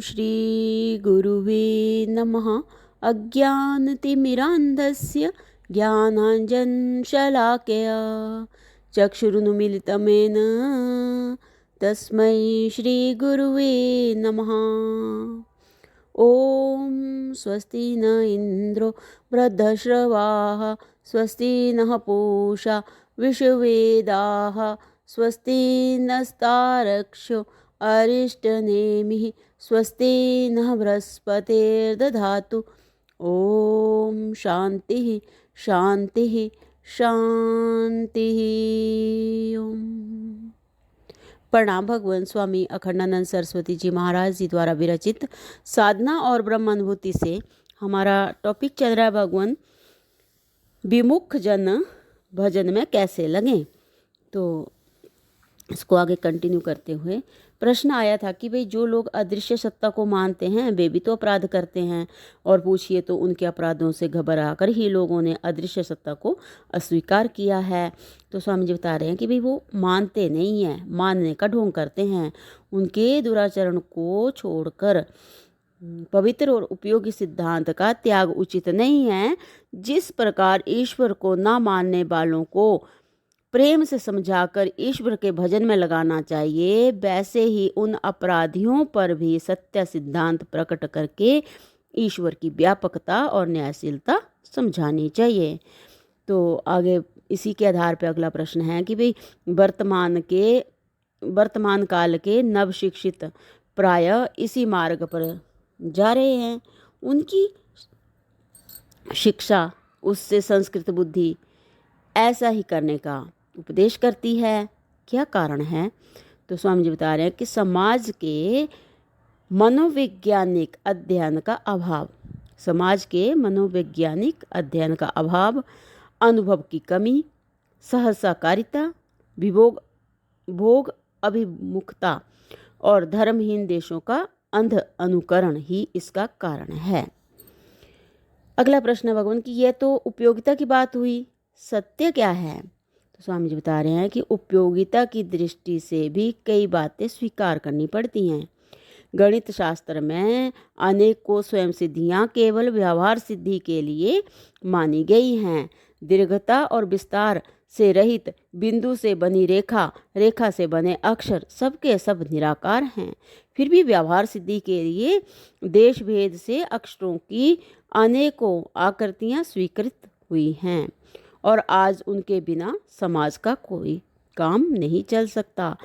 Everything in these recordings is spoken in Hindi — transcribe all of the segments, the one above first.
श्रीगुरुवे नमः। अज्ञानतिमिरान्धस्य ज्ञानाञ्जनशलाकया चक्षुरुन्मीलितं तस्मै श्रीगुरुवे नमः। ॐ स्वस्ति न इन्द्रो वृद्धश्रवाः स्वस्ति नः पूषा विश्ववेदाः स्वस्ति नस्तारक्षो अरिष्टनेमिः स्वस्ति नः बृहस्पतिर्दधातु। ॐ शान्तिः शान्तिः शान्तिः। ओम प्रणाम। भगवान स्वामी अखंडानंद सरस्वती जी महाराज जी द्वारा विरचित साधना और ब्रह्म अनुभूति से हमारा टॉपिक चल रहा है भगवान विमुख जन भजन में कैसे लगें। तो इसको आगे कंटिन्यू करते हुए प्रश्न आया था कि भाई जो लोग अदृश्य सत्ता को मानते हैं वे भी तो अपराध करते हैं, और पूछिए तो उनके अपराधों से घबरा कर ही लोगों ने अदृश्य सत्ता को अस्वीकार किया है। तो स्वामी जी बता रहे हैं कि भाई वो मानते नहीं हैं, मानने का ढोंग करते हैं। उनके दुराचरण को छोड़कर पवित्र और उपयोगी सिद्धांत का त्याग उचित नहीं है। जिस प्रकार ईश्वर को ना मानने वालों को प्रेम से समझाकर ईश्वर के भजन में लगाना चाहिए, वैसे ही उन अपराधियों पर भी सत्य सिद्धांत प्रकट करके ईश्वर की व्यापकता और न्यायशीलता समझानी चाहिए। तो आगे इसी के आधार पर अगला प्रश्न है कि भाई वर्तमान काल के नव शिक्षित प्रायः इसी मार्ग पर जा रहे हैं। उनकी शिक्षा उससे संस्कृत बुद्धि ऐसा ही करने का उपदेश करती है। क्या कारण है? तो स्वामी जी बता रहे हैं कि समाज के मनोवैज्ञानिक अध्ययन का अभाव, समाज के मनोवैज्ञानिक अध्ययन का अभाव, अनुभव की कमी, सहसाकारिता, भोग अभिमुखता और धर्महीन देशों का अंध अनुकरण ही इसका कारण है। अगला प्रश्न है भगवान की यह तो उपयोगिता की बात हुई, सत्य क्या है? तो स्वामी जी बता रहे हैं कि उपयोगिता की दृष्टि से भी कई बातें स्वीकार करनी पड़ती हैं। गणित शास्त्र में अनेकों स्वयं सिद्धियां केवल व्यवहार सिद्धि के लिए मानी गई हैं। दीर्घता और विस्तार से रहित, बिंदु से बनी रेखा, रेखा से बने अक्षर सबके सब निराकार हैं। फिर भी व्यवहार सिद्धि के लिए देश भेद से अक्षरों की अनेकों आकृतियां स्वीकृत हुई हैं, और आज उनके बिना समाज का कोई काम नहीं चल सकता।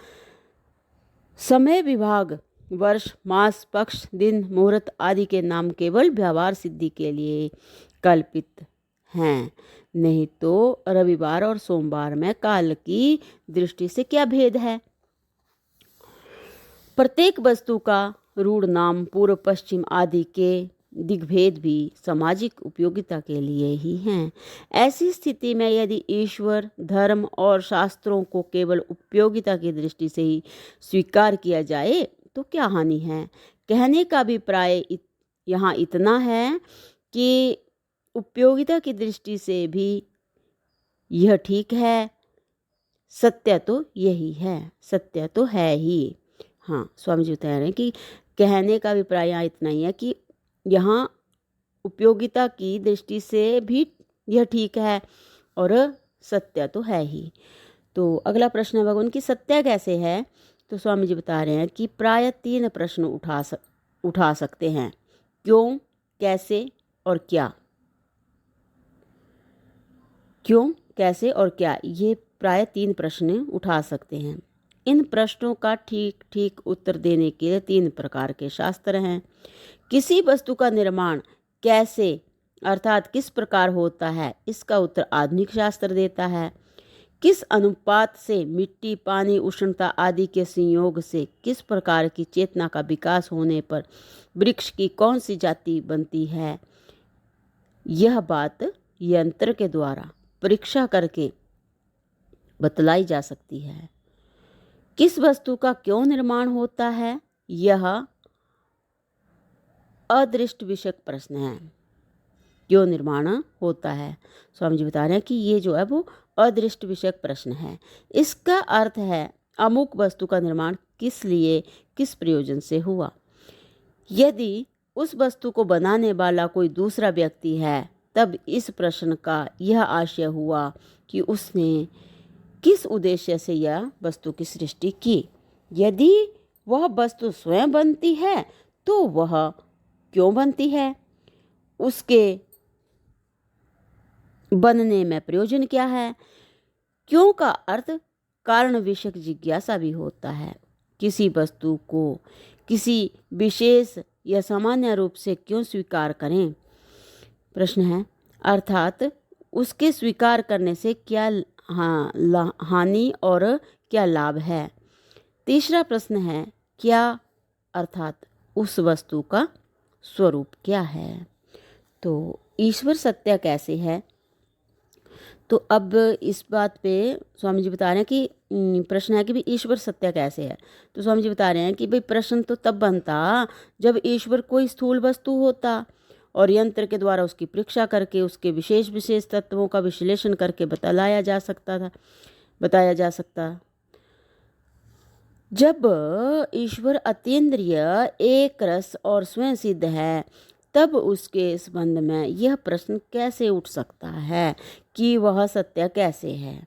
समय विभाग, वर्ष, मास, पक्ष, दिन, मुहूर्त आदि के नाम केवल व्यवहार सिद्धि के लिए कल्पित हैं। नहीं तो रविवार और सोमवार में काल की दृष्टि से क्या भेद है? प्रत्येक वस्तु का रूढ़ नाम, पूर्व पश्चिम आदि के दिग्भेद भी सामाजिक उपयोगिता के लिए ही हैं। ऐसी स्थिति में यदि ईश्वर, धर्म और शास्त्रों को केवल उपयोगिता की दृष्टि से ही स्वीकार किया जाए तो क्या हानि है? कहने का अभिप्राय यहाँ इतना है कि उपयोगिता की दृष्टि से भी यह ठीक है, सत्य तो यही है, सत्य तो है ही। हाँ, स्वामी जी बता रहे हैं कि कहने का अभिप्राय यहाँ इतना ही है कि यहाँ उपयोगिता की दृष्टि से भी यह ठीक है और सत्य तो है ही। तो अगला प्रश्न है भगवान की सत्य कैसे है? तो स्वामी जी बता रहे हैं कि प्राय 3 प्रश्न उठा सकते हैं। क्यों, कैसे और क्या। क्यों, कैसे और क्या, ये प्राय 3 प्रश्न उठा सकते हैं। इन प्रश्नों का ठीक ठीक उत्तर देने के लिए 3 प्रकार के शास्त्र हैं। किसी वस्तु का निर्माण कैसे अर्थात किस प्रकार होता है, इसका उत्तर आधुनिक शास्त्र देता है। किस अनुपात से मिट्टी, पानी, उष्णता आदि के संयोग से किस प्रकार की चेतना का विकास होने पर वृक्ष की कौन सी जाति बनती है, यह बात यंत्र के द्वारा परीक्षा करके बतलाई जा सकती है। किस वस्तु का क्यों निर्माण होता है, यह अदृष्ट विषयक प्रश्न है। क्यों निर्माण होता है, स्वामी जी बता रहे हैं कि ये जो है वो अदृष्ट विषयक प्रश्न है। इसका अर्थ है अमुक वस्तु का निर्माण किस लिए, किस प्रयोजन से हुआ। यदि उस वस्तु को बनाने वाला कोई दूसरा व्यक्ति है तब इस प्रश्न का यह आशय हुआ कि उसने किस उद्देश्य से यह वस्तु की सृष्टि की। यदि वह वस्तु स्वयं बनती है तो वह क्यों बनती है, उसके बनने में प्रयोजन क्या है। क्यों का अर्थ कारण विषयक जिज्ञासा भी होता है। किसी वस्तु को किसी विशेष या सामान्य रूप से क्यों स्वीकार करें, प्रश्न है, अर्थात उसके स्वीकार करने से क्या हानि और क्या लाभ है। तीसरा प्रश्न है क्या, अर्थात उस वस्तु का स्वरूप क्या है। तो ईश्वर सत्य कैसे है। तो अब इस बात पे स्वामी जी बता रहे हैं कि प्रश्न है कि भाई ईश्वर सत्य कैसे है। तो स्वामी जी बता रहे हैं कि भाई प्रश्न तो तब बनता जब ईश्वर कोई स्थूल वस्तु होता और यंत्र के द्वारा उसकी परीक्षा करके उसके विशेष विशेष तत्वों का विश्लेषण करके बताया जा सकता। जब ईश्वर अतीन्द्रिय, एक रस और स्वयं सिद्ध है तब उसके संबंध में यह प्रश्न कैसे उठ सकता है कि वह सत्य कैसे है।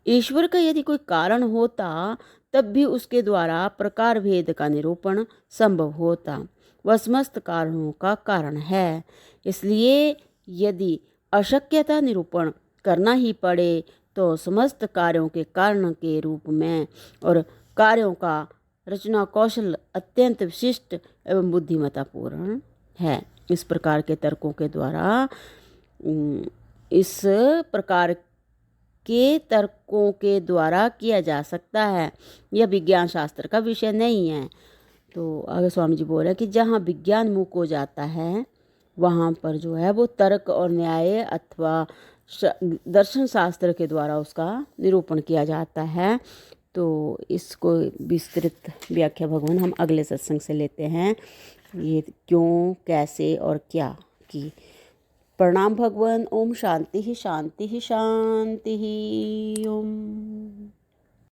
ईश्वर का यदि कोई कारण होता तब भी उसके द्वारा प्रकार भेद का निरूपण संभव होता। वह समस्त कारणों का कारण है, इसलिए यदि अशक्यता निरूपण करना ही पड़े तो समस्त कार्यों के कारण के रूप में और कार्यों का रचना कौशल अत्यंत विशिष्ट एवं बुद्धिमत्तापूर्ण है। इस प्रकार के तर्कों के द्वारा किया जा सकता है। यह विज्ञान शास्त्र का विषय नहीं है। तो आगे स्वामी जी बोल रहे हैं कि जहाँ विज्ञान मुक हो जाता है वहाँ पर जो है वो तर्क और न्याय अथवा दर्शन शास्त्र के द्वारा उसका निरूपण किया जाता है। तो इसको विस्तृत व्याख्या भगवान हम अगले सत्संग से लेते हैं, ये क्यों, कैसे और क्या की। प्रणाम भगवान। ओम शांति ही शांति ही शांति ही। ओम।